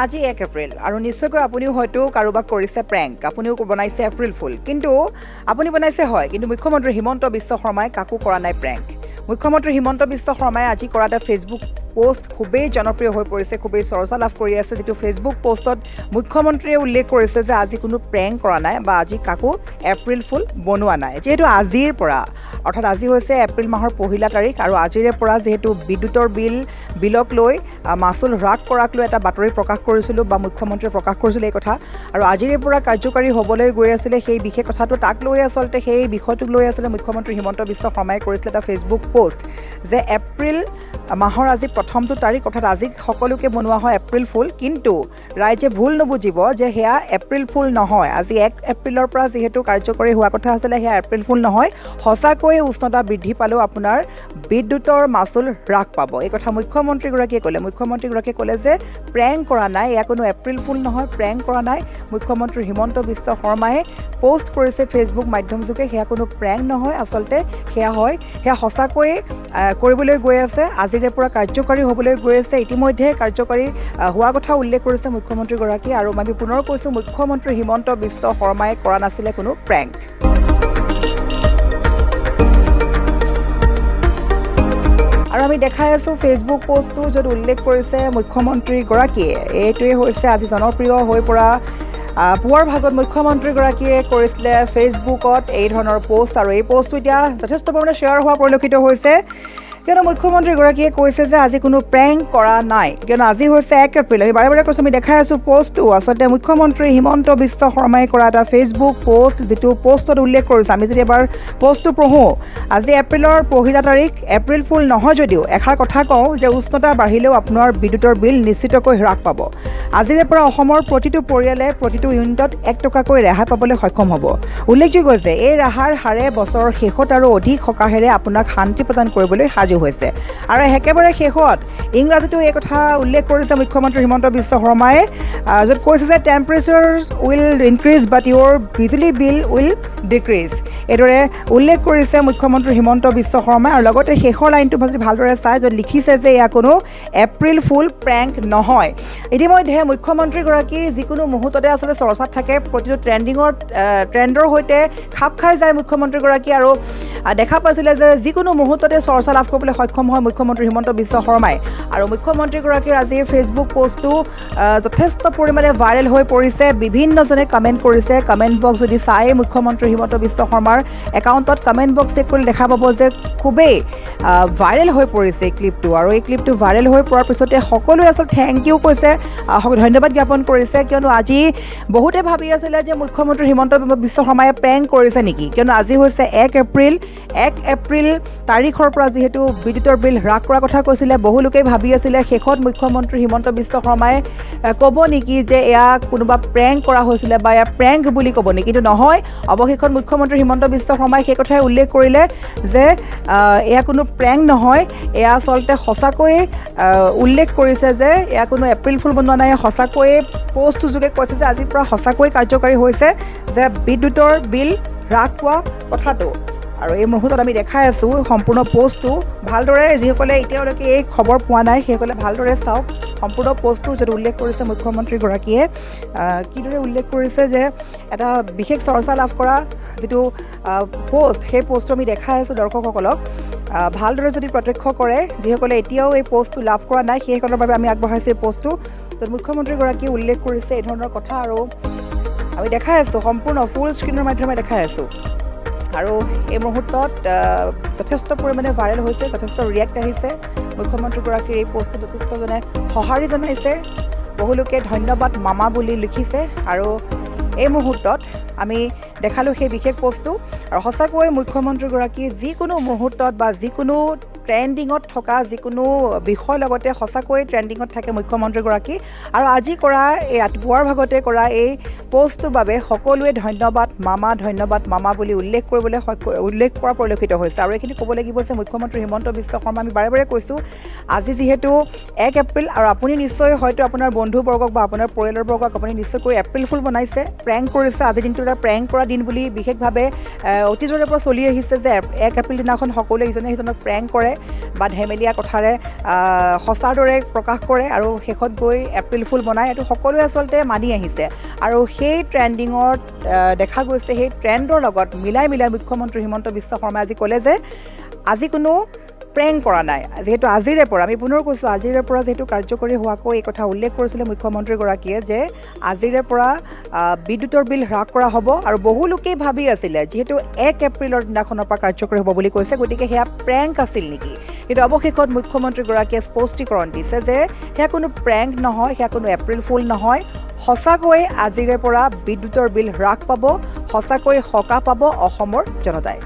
আজি 1 এপ্ৰিল আৰু নিশ্চয়কৈ আপুনিও হয়তো কাৰোবাক কৰিছে প্ৰেংক আপুনিও বনাইছে এপ্ৰিল ফুল কিন্তু আপুনি বনাইছে হয় কিন্তু মুখ্যমন্ত্ৰী হিমন্ত বিশ্ব শৰ্মাই কাকো কৰা নাই প্ৰেংক মুখ্যমন্ত্ৰী হিমন্ত বিশ্ব শৰ্মাই আজি কৰা এটা ফেচবুক পোষ্ট খুবেই জনপ্ৰিয় হৈ পৰিছে খুবেই চৰ্চা লাভ কৰি আছে যেটো ফেচবুক পোষ্টত মুখ্যমন্ত্ৰীয়ে উল্লেখ কৰিছে যে আজি কোনো প্ৰেংক কৰা নাই বা আজি কাকো এপ্ৰিল ফুল বনোৱা নাই যেহেতু আজিৰ পৰা অৰ্থাৎ আজি হৈছে এপ্ৰিল মাহৰ 1 তাৰিখ আৰু আজিৰে পৰা যেহেতু বিদ্যুতৰ বিলক লৈ মাসুল হ্ৰাস কৰাক লৈ এটা বাতৰি প্ৰকাশ কৰিছিল বা মুখ্যমন্ত্ৰীয়ে প্ৰকাশ কৰিছিল এই কথা আৰু আজিৰে পৰা কাৰ্যকাৰী হ'বলৈ গৈ আছিল সেই বিশেষ কথাটো তাক লৈ আসলতে সেই বিষয়টোক লৈ আছিল মুখ্যমন্ত্ৰী হিমন্ত বিশ্ব শৰ্মাই কৰিছিল এটা ফেচবুক পোষ্ট যে এপ্ৰিল মাহৰ আজি প্ৰথমটো তাৰিখ অৰ্থাৎ আজি সকলোকে বনোৱা হয় এপ্ৰিল ফুল কিন্তু ৰাইজে ভুল নবুজিব যে হেয়া এপ্ৰিল ফুল নহয় আজি 1 এপ্ৰিলৰ পৰা যেহেতু কাৰ্যকৰী হোৱা কথা আছিল হেয়া এপ্ৰিল ফুল নহয় হসাকৈ উষ্ণতা বৃদ্ধি পালেও আপোনাৰ বিদ্যুতৰ মাসুল হ্ৰাস পাব এই কথা মুখ্যমন্ত্ৰীগৰাকীয়ে ক'লে যে প্ৰেংক কৰা নাই এয়া কোনো এপ্ৰিল ফুল নহয় প্ৰেংক কৰা নাই মুখ্যমন্ত্ৰী হিমন্ত বিশ্ব শৰ্মাই পোষ্ট কৰিছে ফেচবুক মাধ্যমযোগে হেয়া কোনো প্ৰেংক নহয় আসলতে হেয়া হয় হেয়া হসাকৈ কৰিবলৈ গৈ আছে আজিৰে পৰা কাৰ্যকাৰী হ'বলৈ গৈ আছে ইতিমধ্যে কাৰ্যকাৰী হোৱাৰ কথা উল্লেখ কৰিছে মুখ্যমন্ত্ৰীগৰাকী আৰু আমি পুনৰ কৈছো মুখ্যমন্ত্ৰী হিমন্ত বিশ্ব শৰ্মাই কৰা নাছিলে কোনো প্ৰেংক আৰু আমি দেখাই আছো ফেচবুক পোষ্টটো য'ত উল্লেখ কৰিছে মুখ্যমন্ত্ৰীগৰাকীয়ে এইটোৱে হৈছে আজি জনপ্ৰিয় হৈ পৰা পুৱাৰ ভাগত মুখ্যমন্ত্ৰীগৰাকীয়ে কৰিছিলে ফেচবুকত এই ধৰণৰ পোষ্ট আৰু এই পোষ্টটো এতিয়া যথেষ্ট পৰিমাণে শ্বেয়াৰ হোৱা পৰিলক্ষিত হৈছে কিয়নো মুখ্যমন্ত্ৰীগৰাকীয়ে কৈছে যে আজি কোনো প্ৰেংক কৰা নাই কিয়নো আজি হৈছে 1 এপ্ৰিল আমি বাৰে বাৰে কৈছো আমি দেখাই আছো পোষ্টটো আসলতে মুখ্যমন্ত্ৰী হিমন্ত বিশ্ব শৰ্মাই কৰা এটা ফেচবুক পোষ্ট যেটো পোষ্টত উল্লেখ কৰিছে আমি যদি এবাৰ পোষ্টটো পঢ়ো আজি এপ্ৰিলৰ 1 তাৰিখ এপ্ৰিল ফুল নহয় যদিও এখাৰ কথা কওঁ যে উষ্ণতা বাঢ়িলেও আপোনাৰ বিদ্যুতৰ বিল নিশ্চিতকৈ হ্ৰাস পাব আজিৰে পৰা অসমৰ প্ৰতিটো পৰিয়ালে প্ৰতিটো ইউনিটত 1 টকাকৈ ৰেহাই পাবলৈ সক্ষম হ'ব উল্লেখযোগ্য যে এই ৰেহাইৰ হাৰে বছৰৰ শেষত আৰু অধিক সকাহেৰে আপোনাক শান্তি প্ৰদান কৰিবলৈ সাজু হৈছে আৰু একেবাৰে শেষত ইংৰাজীটো এই কথা উল্লেখ কৰিছে মুখ্যমন্ত্ৰী হিমন্ত বিশ্ব শৰ্মাই য'ত কৈছে যে temperatures will increase but your বিজুলী বিল উইল ডিক্ৰিজ এইদৰে উল্লেখ কৰিছে মুখ্যমন্ত্ৰী হিমন্ত বিশ্ব শৰ্মাই আৰু লগতে শেষৰ লাইনটো যদি ভালদৰে চাই য'ত লিখিছে যে এয়া কোনো এপ্ৰিল ফুল প্ৰেংক নহয় ইতিমধ্যে মুখ্যমন্ত্ৰীগৰাকী যিকোনো মুহূৰ্ততে আচলতে চৰ্চাত থাকে প্ৰতিটো ট্ৰেণ্ডৰ সৈতে খাপ খাই যায় মুখ্যমন্ত্ৰীগৰাকী আৰু দেখা পাইছিলে যে যিকোনো মুহূৰ্ততে চৰ্চা লাভ কৰিবলৈ সক্ষম হয় মুখ্যমন্ত্ৰী হিমন্ত বিশ্ব শৰ্মাই আৰু মুখ্যমন্ত্ৰীগৰাকীৰ আজিৰ ফেচবুক পোষ্টটো যথেষ্ট পৰিমাণে ভাইৰেল হৈ পৰিছে বিভিন্নজনে কমেণ্ট কৰিছে কমেণ্ট বক্স যদি চাই মুখ্যমন্ত্ৰী হিমন্ত বিশ্ব শৰ্মাৰ একাউণ্টত কমেণ্ট বক্স চেক কৰি দেখা পাব যে খুবেই ভাইৰেল হৈ পৰিছে এই ক্লিপটো আৰু এই ক্লিপটো ভাইৰেল হৈ পৰাৰ পিছতে সকলোৱে আচলতে থেংক ইউ কৈছে ধন্যবাদ জ্ঞাপন কৰিছে কিয়নো আজি বহুতে ভাবি আছিলে যে মুখ্যমন্ত্ৰী হিমন্ত বিশ্ব শৰ্মাই প্ৰেংক কৰিছে নেকি কিয়নো আজি হৈছে 1 এপ্ৰিল তাৰিখৰ পৰা যেহেতু বিদ্যুতৰ বিল হ্ৰাস কৰাৰ কথা কৈছিলে বহু লোকে ভাবি আছিলে শেষত মুখ্যমন্ত্ৰী হিমন্ত বিশ্ব শৰ্মাই ক'ব নেকি যে এয়া কোনোবা প্ৰেংক কৰা হৈছিলে বা এয়া প্ৰেংক বুলি ক'ব নেকি কিন্তু নহয় অৱশেষত মুখ্যমন্ত্ৰী হিমন্ত বিশ্ব শৰ্মাই সেই কথাই উল্লেখ কৰিলে যে এয়া কোনো প্ৰেংক নহয় এয়া আচলতে সঁচাকৈয়ে উল্লেখ কৰিছে যে এয়া কোনো এপ্ৰিল ফুল বনোৱা নাই সঁচাকৈয়ে পোষ্টটো যোগে কৈছে যে আজিৰ পৰা সঁচাকৈ কাৰ্যকাৰী হৈছে যে বিদ্যুতৰ বিল হ্ৰাস পোৱা কথাটো আৰু এই মুহূৰ্তত আমি দেখাই আছো সম্পূৰ্ণ পোষ্টটো ভালদৰে যিসকলে এতিয়ালৈকে এই খবৰ পোৱা নাই সেইসকলে ভালদৰে চাওক সম্পূৰ্ণ পোষ্টটো য'ত উল্লেখ কৰিছে মুখ্যমন্ত্ৰীগৰাকীয়ে কিদৰে উল্লেখ কৰিছে যে এটা বিশেষ চৰ্চা লাভ কৰা যেটো পোষ্ট সেই পোষ্টটো আমি দেখাই আছো দৰ্শকসকলক ভালদৰে যদি প্ৰত্যক্ষ কৰে যিসকলে এতিয়াও এই পোষ্টটো লাভ কৰা নাই সেইসকলৰ বাবে আমি আগবঢ়াইছো এই পোষ্টটো য'ত মুখ্যমন্ত্ৰীগৰাকীয়ে উল্লেখ কৰিছে এই ধৰণৰ কথা আৰু আমি দেখাই আছো সম্পূৰ্ণ ফুল স্ক্ৰীনৰ মাধ্যমে দেখাই আছো আৰু এই মুহূৰ্তত যথেষ্ট পৰিমাণে ভাইৰেল হৈছে যথেষ্ট ৰিয়েক্ট আহিছে মুখ্যমন্ত্ৰীগৰাকীৰ এই পোষ্টটো যথেষ্টজনে সঁহাৰি জনাইছে বহুলোকে ধন্যবাদ মামা বুলি লিখিছে আৰু এই মুহূৰ্তত আমি দেখালোঁ সেই বিশেষ পোষ্টটো আৰু সঁচাকৈ মুখ্যমন্ত্ৰীগৰাকী যিকোনো মুহূৰ্তত বা যিকোনো ট্ৰেণ্ডিঙত থকা যিকোনো বিষয় লগতে সঁচাকৈ ট্ৰেণ্ডিঙত থাকে মুখ্যমন্ত্ৰীগৰাকী আৰু আজি কৰা এই ৰাতিপুৱাৰ ভাগতে কৰা এই পোষ্টটোৰ বাবে সকলোৱে ধন্যবাদ মামা বুলি উল্লেখ কৰা পৰিলক্ষিত হৈছে আৰু এইখিনি ক'ব লাগিব যে মুখ্যমন্ত্ৰী হিমন্ত বিশ্ব শৰ্মা আমি বাৰে বাৰে কৈছোঁ আজি যিহেতু 1 এপ্ৰিল আৰু আপুনি নিশ্চয় হয়তো আপোনাৰ বন্ধুবৰ্গক বা আপোনাৰ পৰিয়ালবৰ্গক আপুনি নিশ্চয়কৈ এপ্ৰিল ফুল বনাইছে প্ৰেংক কৰিছে আজি দিনটো এটা প্ৰেংক কৰা দিন বুলি বিশেষভাৱে অতীজৰে পৰা চলি আহিছে যে 1 এপ্ৰিল দিনাখন সকলোৱে ইজনে সিজনক প্ৰেংক কৰে বা ধেমেলীয়া কথাৰে সঁচাৰ দৰে প্ৰকাশ কৰে আৰু শেষত গৈ এপ্ৰিল ফুল বনায়। এইটো সকলোৱে আচলতে মানি আহিছে আৰু সেই ট্ৰেণ্ডিঙত দেখা গৈছে, সেই ট্ৰেণ্ডৰ লগত মিলাই মুখ্যমন্ত্ৰী হিমন্ত বিশ্ব শৰ্মাই আজি ক'লে যে আজি কোনো প্ৰেংক কৰা নাই। যিহেতু আজিৰে পৰা, আমি পুনৰ কৈছোঁ, আজিৰে পৰা যিহেতু কাৰ্যকৰী হোৱাকৈ এই কথা উল্লেখ কৰিছিলে মুখ্যমন্ত্ৰীগৰাকীয়ে যে আজিৰে পৰা বিদ্যুতৰ বিল হ্ৰাস কৰা হ'ব আৰু বহু লোকেই ভাবি আছিলে যিহেতু 1 এপ্ৰিলৰ দিনাখনৰ পৰা কাৰ্যকৰী হ'ব বুলি কৈছে, গতিকে সেয়া প্ৰেংক আছিল নেকি। কিন্তু অৱশেষত মুখ্যমন্ত্ৰীগৰাকীয়ে স্পষ্টীকৰণ দিছে যে সেয়া কোনো প্ৰেংক নহয়, সেয়া কোনো এপ্ৰিল ফুল নহয়। সঁচাকৈ আজিৰে পৰা বিদ্যুতৰ বিল হ্ৰাস পাব, সঁচাকৈ সকাহ পাব অসমৰ জনতাই।